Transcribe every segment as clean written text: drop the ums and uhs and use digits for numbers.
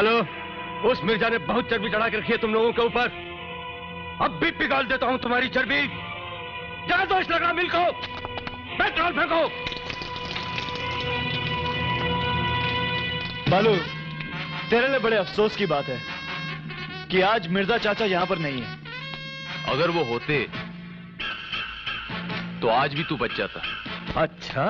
सालो, उस मिर्जा ने बहुत चर्बी चढ़ा के रखी है तुम लोगों के ऊपर। अब भी पिघाल देता हूं तुम्हारी चर्बी। जा दो इस लगा मिल को, पेट्रोल फेंको। बालू, तेरे लिए बड़े अफसोस की बात है कि आज मिर्जा चाचा यहां पर नहीं है। अगर वो होते तो आज भी तू बच जाता। अच्छा,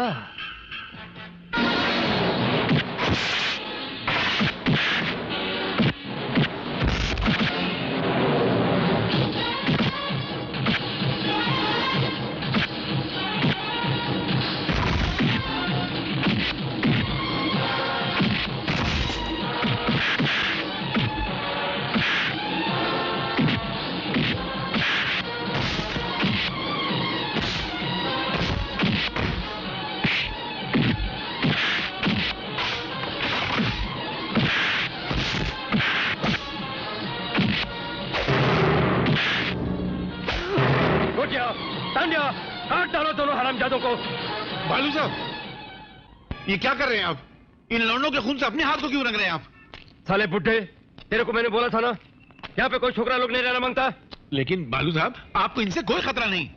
बालू साहब, ये क्या कर रहे हैं आप? इन लौंडों के खून से अपने हाथ को क्यों रंग रहे हैं आप? साले बुड्ढे, तेरे को मैंने बोला था ना, यहाँ पे कोई छोकरा लोग नहीं रहना मांगता। लेकिन बालू साहब, आपको इनसे कोई खतरा नहीं।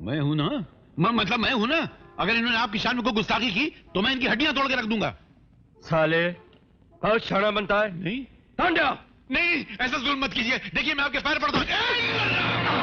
मैं हूं ना, मतलब मैं हूं ना। अगर इन्होंने आपकी शान में कोई गुस्ताखी की तो मैं इनकी हड्डियां तोड़ के रख दूंगा। साले बहुत शाना बनता है। नहीं तांड्या, नहीं, ऐसा जुल्म मत कीजिए। देखिए मैं आपके पैर पड़ता हूं।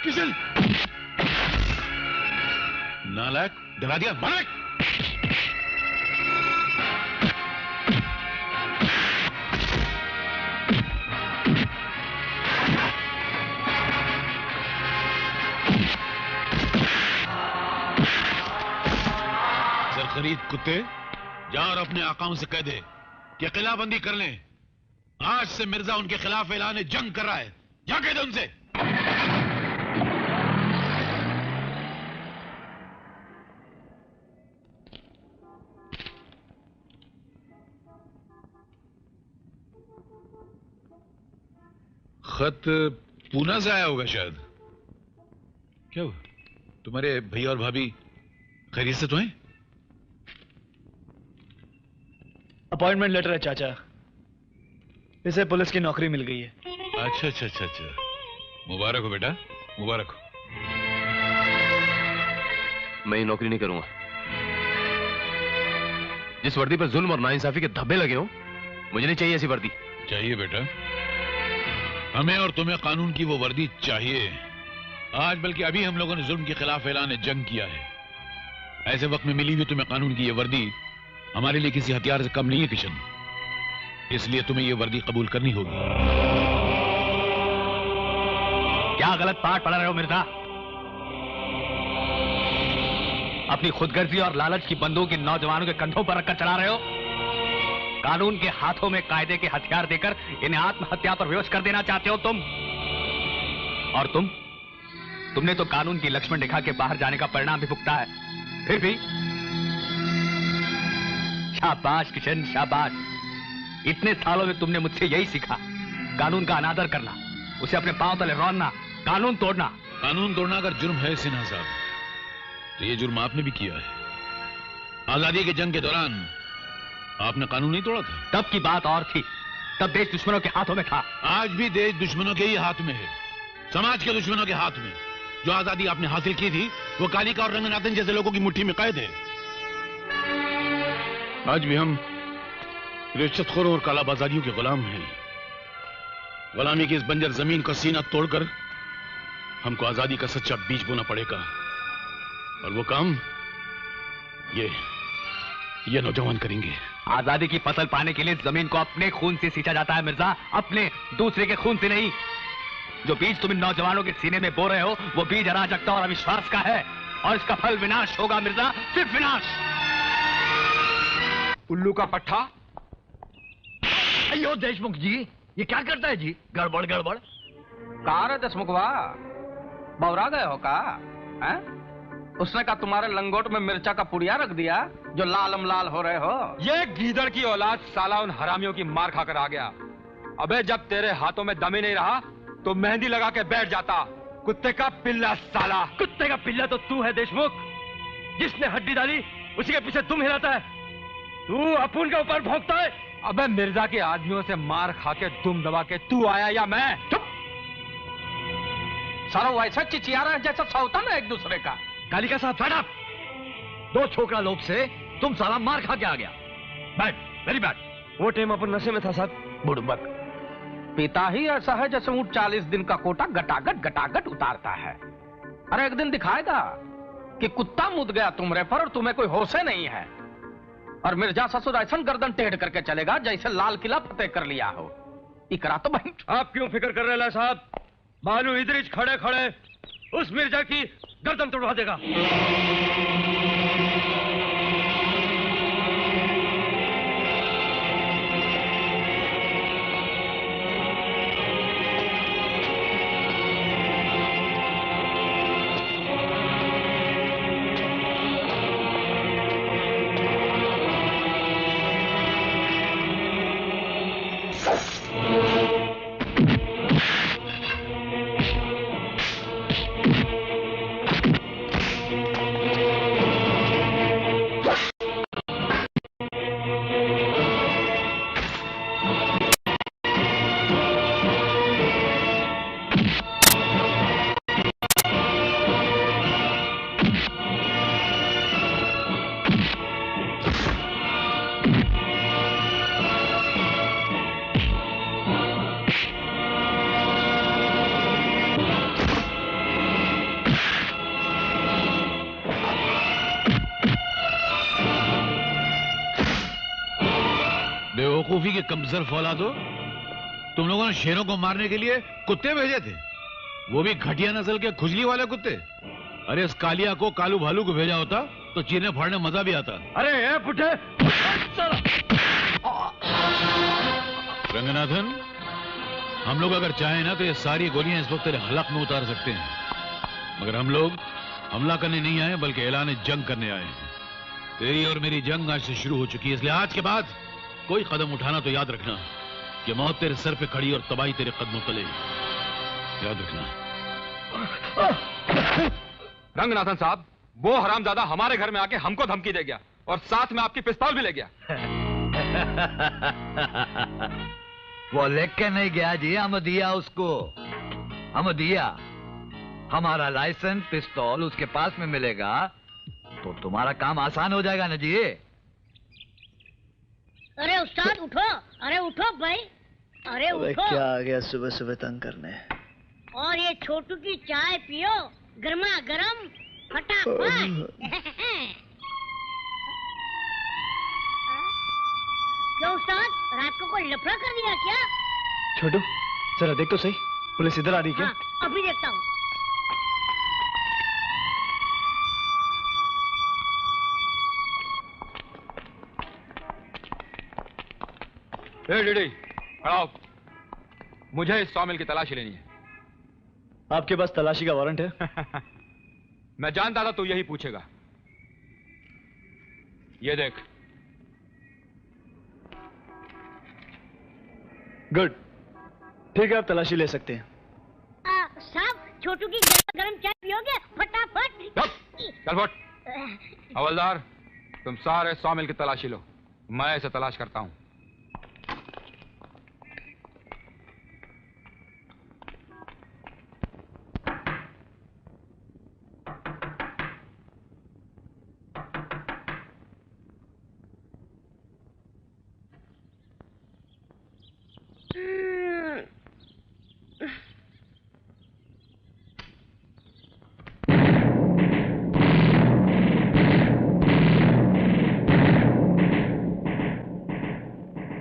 किशन, नालायक, डरा दिया। मालिक, खरीद कुत्ते, जा और अपने आकाओं से कह दे कि किलाबंदी कर लें। आज से मिर्जा उनके खिलाफ ऐलान जंग कर रहा है। जा कह दे उनसे। खत पूना से आया होगा शायद। क्या हुआ? तुम्हारे भैया और भाभी खैरियत से तो हैं? अपॉइंटमेंट लेटर है चाचा, इसे पुलिस की नौकरी मिल गई है। अच्छा अच्छा अच्छा अच्छा, मुबारक हो बेटा, मुबारक हो। मैं ये नौकरी नहीं करूंगा। जिस वर्दी पर जुल्म और नाइंसाफी के धब्बे लगे हो, मुझे नहीं चाहिए ऐसी वर्दी। चाहिए बेटा, हमें और तुम्हें कानून की वो वर्दी चाहिए। आज बल्कि अभी हम लोगों ने जुल्म के खिलाफ ऐलान जंग किया है। ऐसे वक्त में मिली हुई तुम्हें कानून की ये वर्दी हमारे लिए किसी हथियार से कम नहीं है किशन। इसलिए तुम्हें ये वर्दी कबूल करनी होगी। क्या गलत पाठ पढ़ा रहे हो मिर्जा? अपनी खुदगर्जी और लालच की बंदूक इन नौजवानों के कंधों पर रखकर चला रहे हो। कानून के हाथों में कायदे के हथियार देकर इन्हें आत्महत्या पर विवश कर देना चाहते हो तुम। और तुमने तो कानून की लक्ष्मण रेखा के बाहर जाने का परिणाम भी भुगता है। फिर भी शाबाश किशन, शाबाश। इतने सालों में तुमने मुझसे यही सीखा, कानून का अनादर करना, उसे अपने पांव तले रौंदना, कानून तोड़ना। कानून तोड़ना अगर जुर्म है सिन्हा साहब, तो ये जुर्म आपने भी किया है। आजादी के जंग के दौरान आपने कानून नहीं तोड़ा था। तब की बात और थी, तब देश दुश्मनों के हाथों में था। आज भी देश दुश्मनों के ही हाथ में है, समाज के दुश्मनों के हाथ में। जो आजादी आपने हासिल की थी वो कालिका और रंगनाथन जैसे लोगों की मुट्ठी में कैद है। आज भी हम रिश्वतखोरों और कालाबाजारियों के गुलाम हैं। गुलामी की इस बंजर जमीन का सीना तोड़कर हमको आजादी का सच्चा बीज बोना पड़ेगा। और वो काम ये नौजवान करेंगे। आजादी की फसल पाने के लिए जमीन को अपने खून से सींचा जाता है मिर्जा, अपने, दूसरे के खून से नहीं। जो बीज तुम इन नौजवानों के सीने में बो रहे हो वो बीज अराजकता और अविश्वास का है, और इसका फल विनाश होगा मिर्जा, सिर्फ विनाश। उल्लू का पट्टा। अयो देशमुख जी, ये क्या करता है जी? गड़बड़ गड़बड़। कहा रे देशमुखवा, बौरा गए हो का? हैं? उसने कहा तुम्हारे लंगोट में मिर्चा का पुड़िया रख दिया जो लालम लाल हो रहे हो। ये गीदड़ की औलाद साला उन हरामियों की मार खाकर आ गया। अबे जब तेरे हाथों में दम ही नहीं रहा तो मेहंदी लगा के बैठ जाता। कुत्ते का पिल्ला साला। कुत्ते का पिल्ला तो तू है देशमुख, जिसने हड्डी डाली उसी के पीछे तुम हिलाता है। तू अपुन के ऊपर भौंकता है। अबे मिर्जा के आदमियों से मार खा के दुम दबा के तू आया या मैं? चुप। सारा वैसा चिचिया रहे हैं जैसा सौतन है एक दूसरे का। कालिका साहब शट अप। 2 छोकरा लोग से तुम साला मार खा के आ गया। Bad, very bad. वो टाइम अपन नशे में था साहब। बुड़बक पिता ही ऐसा है जैसे ऊंट 40 दिन का कोटा गटागट गटागट उतारता है। अरे एक दिन दिखाएगा कि कुत्ता मुद गया तुमरे पर और तुम्हें कोई होशे नहीं है। और मिर्जा ससुर ऐसा गर्दन टेढ़ करके चलेगा जैसे लाल किला फतेह कर लिया हो। इकरा तो भाई। आप क्यों फिक्र कर रहे हैं साहब? बालू इधर खड़े खड़े उस मिर्जा की गर्दन तोड़वा देगा। बेवकूफी के कमजोर फौलादो, तुम लोगों ने शेरों को मारने के लिए कुत्ते भेजे थे, वो भी घटिया नस्ल के खुजली वाले कुत्ते। अरे इस कालिया को कालू भालू को भेजा होता तो चीरने फाड़ने मजा भी आता। अरे ए पुटे। रंगनाथन, हम लोग अगर चाहें ना तो ये सारी गोलियां इस वक्त तेरे हलक में उतार सकते हैं, मगर हम लोग हमला करने नहीं आए बल्कि ऐलान जंग करने आए हैं। तेरी और मेरी जंग आज से शुरू हो चुकी है, इसलिए आज के बाद कोई कदम उठाना तो याद रखना कि मौत तेरे सर पे खड़ी और तबाही तेरे कदमों तले। याद रखना। रंगनाथन साहब, वो हरामजादा हमारे घर में आके हमको धमकी दे गया और साथ में आपकी पिस्तौल भी ले गया। वो लेके नहीं गया जी, हम दिया उसको। हम दिया। हमारा लाइसेंस पिस्तौल उसके पास में मिलेगा तो तुम्हारा काम आसान हो जाएगा ना जी। अरे उस्ताद उठो, अरे उठो भाई, अरे उठो। क्या आ गया सुबह सुबह तंग करने? और ये छोटू की चाय पियो, गर्मा गर्म फटाफट। क्यों उस्ताद, रात को कोई लफड़ा कर दिया क्या? छोटू जरा देख तो सही, पुलिस इधर आ रही क्या? हाँ, अभी देखता हूँ। डीडी खड़ा हो। मुझे इस सॉमिल की तलाशी लेनी है। आपके पास तलाशी का वारंट है? मैं जानता था तू यही पूछेगा। ये देख। गुड, ठीक है, आप तलाशी ले सकते हैं। साहब, छोटू की गरम चाय पियोगे? फटाफट। चल फट। हवलदार, तुम सारे सॉमिल की तलाशी लो, मैं इसे तलाश करता हूं।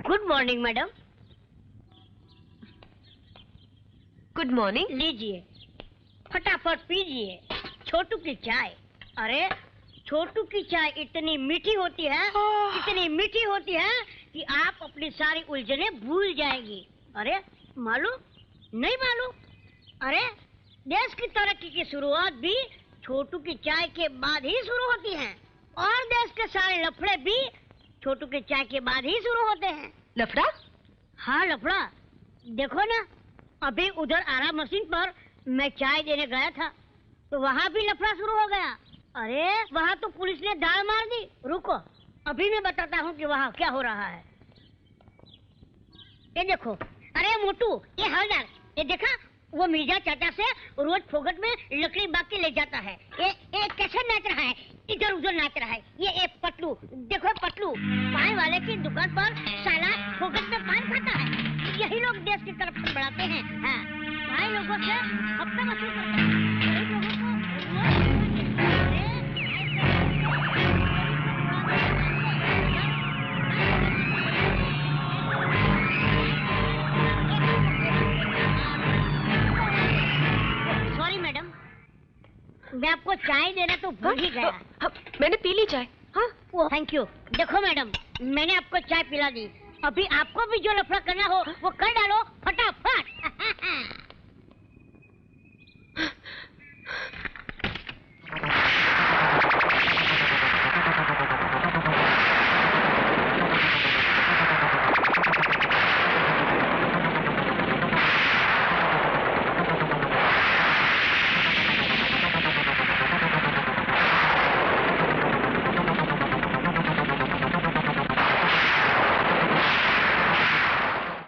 Good morning madam. Good morning. लीजिए, फटाफट पीजिए छोटू की चाय। अरे छोटू की चाय इतनी मीठी होती है, इतनी मीठी होती है कि आप अपनी सारी उलझने भूल जाएंगी। अरे मालूम नहीं मालूम? अरे देश की तरक्की की शुरुआत भी छोटू की चाय के बाद ही शुरू होती है, और देश के सारे लफड़े भी छोटू की चाय के बाद ही शुरू होते हैं। लफड़ा? हाँ लफड़ा। देखो ना, अभी उधर आरा मशीन पर मैं चाय देने गया था तो वहाँ भी लफड़ा शुरू हो गया। अरे वहाँ तो पुलिस ने दाल मार दी। रुको, अभी मैं बताता हूँ कि वहाँ क्या हो रहा है। ये देखो, अरे मोटू, ये हवलदार, ये देखा वो मिर्जा चाचा से रोज फोगट में लकड़ी बाग के ले जाता है। ये कैसे नाच रहा है, इधर उधर नाच रहा है। ये पतलू, देखो पतलू, पान वाले की दुकान पर साला फोगट में पान खाता है। यही लोग देश की तरफ से बढ़ाते हैं। हाँ, भाई लोगों से हफ्ता वसूल करते हैं। गरीब लोगों को सॉरी मैडम, मैं आपको चाय देना तो भूल ही गया। मैंने पी ली चाय। हाँ, वो थैंक यू। देखो मैडम, मैंने आपको चाय पिला दी। अभी आपको भी जो लफड़ा करना हो वो कर डालो फटाफट।